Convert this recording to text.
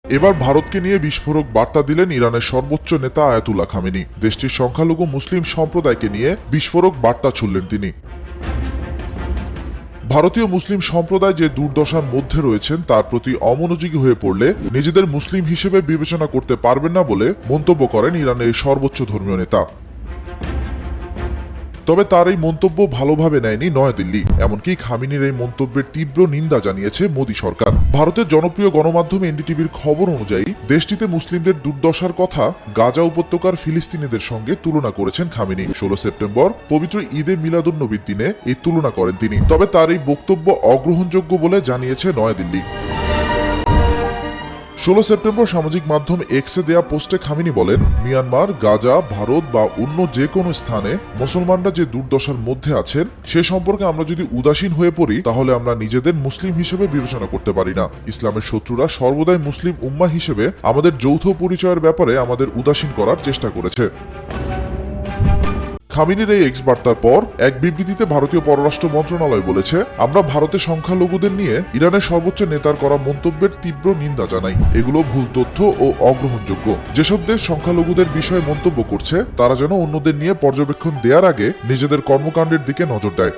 এবার ভারতকে নিয়ে বিস্ফোরক বার্তা দিলেন ইরানের সর্বোচ্চ নেতা আয়াতুল্লাহ খামেনি। দেশটির সংখ্যালঘু মুসলিম সম্প্রদায়কে নিয়ে বিস্ফোরক বার্তা ছুড়লেন তিনি। ভারতীয় মুসলিম সম্প্রদায় যে দুর্দশার মধ্যে রয়েছেন তার প্রতি অমনোযোগী হয়ে পড়লে নিজেদের মুসলিম হিসেবে বিবেচনা করতে পারবেন না বলে মন্তব্য করেন ইরানের সর্বোচ্চ ধর্মীয় নেতা। তবে তার এই মন্তব্য ভালোভাবে নেয়নি নয়াদিল্লি। এমনকি খামেনির এই মন্তব্যের তীব্র নিন্দা জানিয়েছে মোদী সরকার। ভারতের জনপ্রিয় গণমাধ্যম এনডিটিভির খবর অনুযায়ী দেশটিতে মুসলিমদের দুর্দশার কথা গাজা উপত্যকার ফিলিস্তিনিদের সঙ্গে তুলনা করেছেন খামেনি। 16 সেপ্টেম্বর পবিত্র ঈদে মিলাদুন্নবীর দিনে এই তুলনা করেন তিনি। তবে তার এই বক্তব্য অগ্রহণযোগ্য বলে জানিয়েছে নয়াদিল্লি। 16 সেপ্টেম্বর সামাজিক মাধ্যম এক্সে দেয়া পোস্টে খামেনি বলেন, মিয়ানমার, গাজা, ভারত বা অন্য যে কোনো স্থানে মুসলমানরা যে দুর্দশার মধ্যে আছেন সে সম্পর্কে আমরা যদি উদাসীন হয়ে পড়ি তাহলে আমরা নিজেদের মুসলিম হিসেবে বিবেচনা করতে পারি না। ইসলামের শত্রুরা সর্বদাই মুসলিম উম্মাহ হিসেবে আমাদের যৌথ পরিচয়ের ব্যাপারে আমাদের উদাসীন করার চেষ্টা করেছে। খামেনির এই এক্স বার্তার পর এক বিবৃতিতে ভারতীয় পররাষ্ট্র মন্ত্রণালয় বলেছে, আমরা ভারতের সংখ্যালঘুদের নিয়ে ইরানের সর্বোচ্চ নেতার করা মন্তব্যের তীব্র নিন্দা জানাই। এগুলো ভুল তথ্য ও অগ্রহণযোগ্য। যেসব দেশ সংখ্যালঘুদের বিষয়ে মন্তব্য করছে তারা যেন অন্যদের নিয়ে পর্যবেক্ষণ দেওয়ার আগে নিজেদের কর্মকাণ্ডের দিকে নজর দেয়।